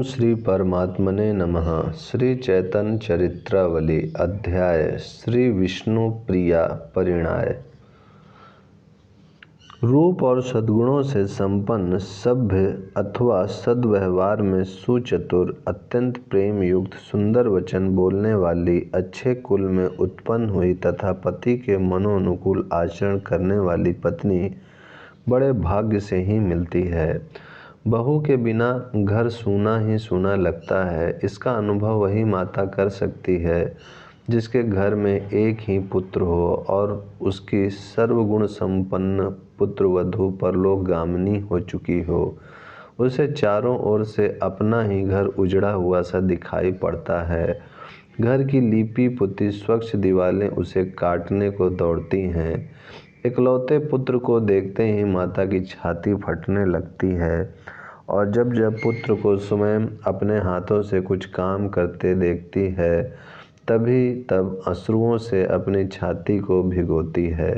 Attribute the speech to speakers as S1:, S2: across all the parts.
S1: श्री परमात्मने नमः। श्री चैतन्य चरित्रावली अध्याय श्री विष्णु प्रिया परिणाय। रूप और सद्गुणों से संपन्न, सभ्य अथवा सद्व्यवहार में सुचतुर, अत्यंत प्रेम युक्त, सुंदर वचन बोलने वाली, अच्छे कुल में उत्पन्न हुई तथा पति के मनोनुकूल आचरण करने वाली पत्नी बड़े भाग्य से ही मिलती है। बहू के बिना घर सूना ही सूना लगता है। इसका अनुभव वही माता कर सकती है जिसके घर में एक ही पुत्र हो और उसकी सर्वगुण संपन्न पुत्रवधू परलोकगामिनी हो चुकी हो। उसे चारों ओर से अपना ही घर उजड़ा हुआ सा दिखाई पड़ता है। घर की लीपी पुती स्वच्छ दीवारें उसे काटने को दौड़ती हैं। इकलौते पुत्र को देखते ही माता की छाती फटने लगती है और जब जब पुत्र को स्वयं अपने हाथों से कुछ काम करते देखती है तभी तब अश्रुओं से अपनी छाती को भिगोती है।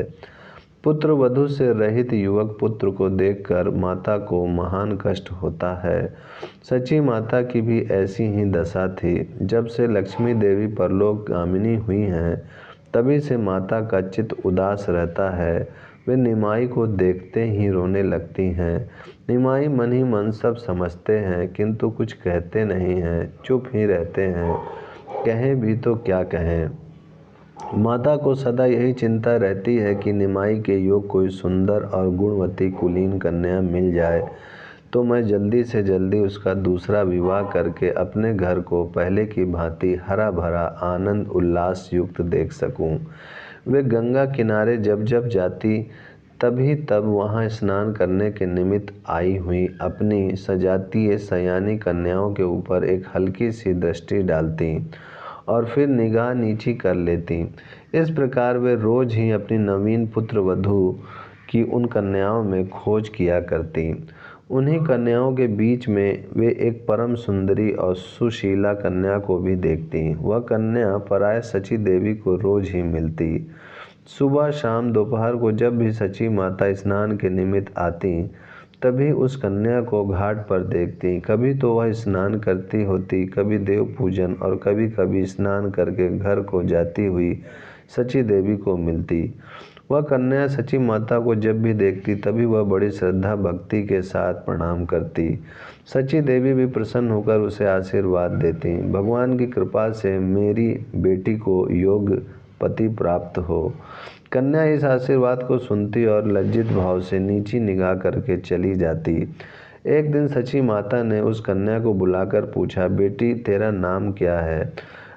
S1: पुत्र वधू से रहित युवक पुत्र को देखकर माता को महान कष्ट होता है। सची माता की भी ऐसी ही दशा थी। जब से लक्ष्मी देवी परलोकगामिनी हुई हैं तभी से माता का चित्त उदास रहता है। वे निमाई को देखते ही रोने लगती हैं। निमाई मन ही मन सब समझते हैं किंतु कुछ कहते नहीं हैं, चुप ही रहते हैं। कहें भी तो क्या कहें। माता को सदा यही चिंता रहती है कि निमाई के योग कोई सुंदर और गुणवती कुलीन कन्या मिल जाए तो मैं जल्दी से जल्दी उसका दूसरा विवाह करके अपने घर को पहले की भांति हरा भरा आनंद उल्लास युक्त देख सकूं। वे गंगा किनारे जब जब जाती तभी तब वहां स्नान करने के निमित्त आई हुई अपनी सजातीय सयानी कन्याओं के ऊपर एक हल्की सी दृष्टि डालती और फिर निगाह नीची कर लेती। इस प्रकार वे रोज ही अपनी नवीन पुत्र वधू की उन कन्याओं में खोज किया करती। उन्हीं कन्याओं के बीच में वे एक परम सुंदरी और सुशीला कन्या को भी देखती। वह कन्या पराय सची देवी को रोज ही मिलती। सुबह शाम दोपहर को जब भी सची माता स्नान के निमित्त आती तभी उस कन्या को घाट पर देखती। कभी तो वह स्नान करती होती, कभी देव पूजन और कभी कभी स्नान करके घर को जाती हुई सची देवी को मिलती। वह कन्या सची माता को जब भी देखती तभी वह बड़ी श्रद्धा भक्ति के साथ प्रणाम करती। सची देवी भी प्रसन्न होकर उसे आशीर्वाद देती, भगवान की कृपा से मेरी बेटी को योग्य पति प्राप्त हो। कन्या इस आशीर्वाद को सुनती और लज्जित भाव से नीची निगाह करके चली जाती। एक दिन सची माता ने उस कन्या को बुलाकर पूछा, बेटी तेरा नाम क्या है?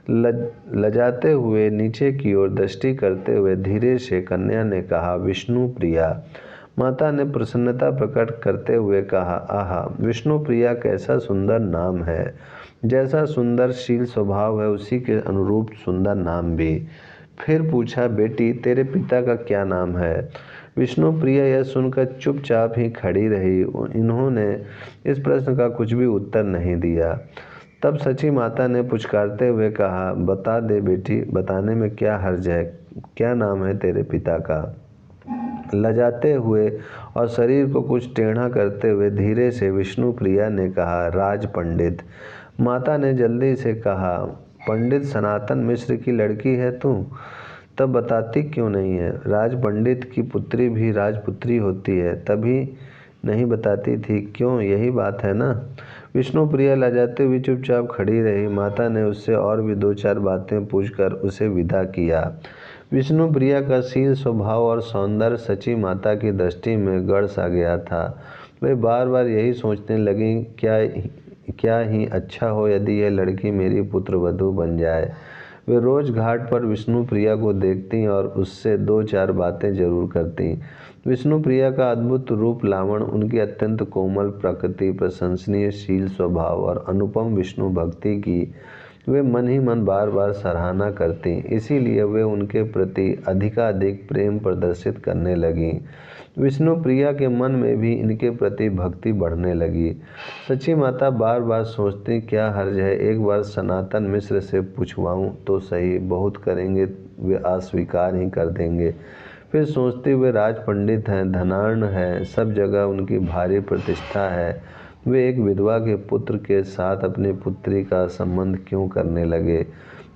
S1: लजाते हुए नीचे की ओर दृष्टि करते हुए धीरे से कन्या ने कहा, विष्णु प्रिया। माता ने प्रसन्नता प्रकट करते हुए कहा, आहा, विष्णु प्रिया कैसा सुंदर नाम है। जैसा सुंदर शील स्वभाव है उसी के अनुरूप सुंदर नाम भी। फिर पूछा, बेटी तेरे पिता का क्या नाम है? विष्णु प्रिया यह सुनकर चुपचाप ही खड़ी रही। इन्होंने इस प्रश्न का कुछ भी उत्तर नहीं दिया। तब सची माता ने पुचकारते हुए कहा, बता दे बेटी, बताने में क्या हर्ज है, क्या नाम है तेरे पिता का? लजाते हुए और शरीर को कुछ टेढ़ा करते हुए धीरे से विष्णु प्रिया ने कहा, राज पंडित। माता ने जल्दी से कहा, पंडित सनातन मिश्र की लड़की है तू? तब बताती क्यों नहीं है? राज पंडित की पुत्री भी राजपुत्री होती है, तभी नहीं बताती थी क्यों, यही बात है ना? विष्णु प्रिया लजाते हुए चुपचाप खड़ी रही। माता ने उससे और भी दो चार बातें पूछकर उसे विदा किया। विष्णु प्रिया का शील स्वभाव और सौंदर्य सची माता की दृष्टि में गड़ सा गया था। वे बार बार यही सोचने लगी, क्या ही अच्छा हो यदि यह लड़की मेरी पुत्र वधू बन जाए। वे रोज घाट पर विष्णु प्रिया को देखती और उससे दो चार बातें जरूर करती। विष्णु प्रिया का अद्भुत रूप लावण्य, उनकी अत्यंत कोमल प्रकृति, प्रशंसनीय शील स्वभाव और अनुपम विष्णु भक्ति की वे मन ही मन बार बार सराहना करती। इसीलिए वे उनके प्रति अधिकाधिक प्रेम प्रदर्शित करने लगीं। विष्णु प्रिया के मन में भी इनके प्रति भक्ति बढ़ने लगी। सची माता बार बार सोचती, क्या हर्ज है, एक बार सनातन मिश्र से पूछवाऊं तो सही, बहुत करेंगे वे अस्वीकार ही कर देंगे। फिर सोचती, वे राज पंडित हैं, धनाढ़ हैं, सब जगह उनकी भारी प्रतिष्ठा है, वे एक विधवा के पुत्र के साथ अपनी पुत्री का संबंध क्यों करने लगे।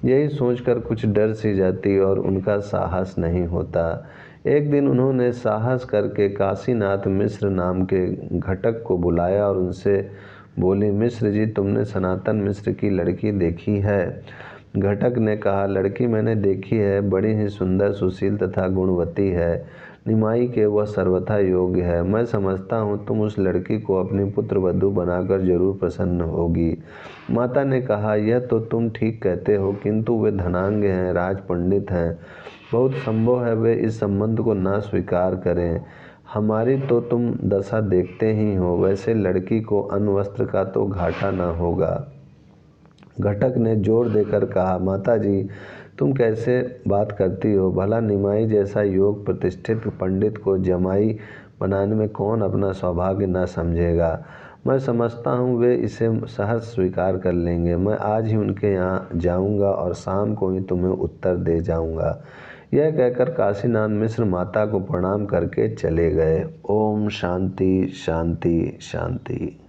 S1: यही सोचकर कुछ डर सी जाती और उनका साहस नहीं होता। एक दिन उन्होंने साहस करके काशीनाथ मिश्र नाम के घटक को बुलाया और उनसे बोली, मिश्र जी, तुमने सनातन मिश्र की लड़की देखी है। घटक ने कहा, लड़की मैंने देखी है, बड़ी ही सुंदर, सुशील तथा गुणवती है। निमाई के वह सर्वथा योग्य है। मैं समझता हूँ तुम उस लड़की को अपनी पुत्र वधू बनाकर जरूर प्रसन्न होगी। माता ने कहा, यह तो तुम ठीक कहते हो, किंतु वे धनांग हैं, राज पंडित हैं, बहुत संभव है वे इस संबंध को ना स्वीकार करें। हमारी तो तुम दशा देखते ही हो, वैसे लड़की को अन्न वस्त्र का तो घाटा ना होगा। घटक ने जोर देकर कहा, माताजी, तुम कैसे बात करती हो। भला निमाई जैसा योग प्रतिष्ठित पंडित को जमाई बनाने में कौन अपना सौभाग्य न समझेगा। मैं समझता हूँ वे इसे सहर्ष स्वीकार कर लेंगे। मैं आज ही उनके यहाँ जाऊँगा और शाम को ही तुम्हें उत्तर दे जाऊँगा। यह कहकर काशीनाथ मिश्र माता को प्रणाम करके चले गए। ओम शांति शांति शांति।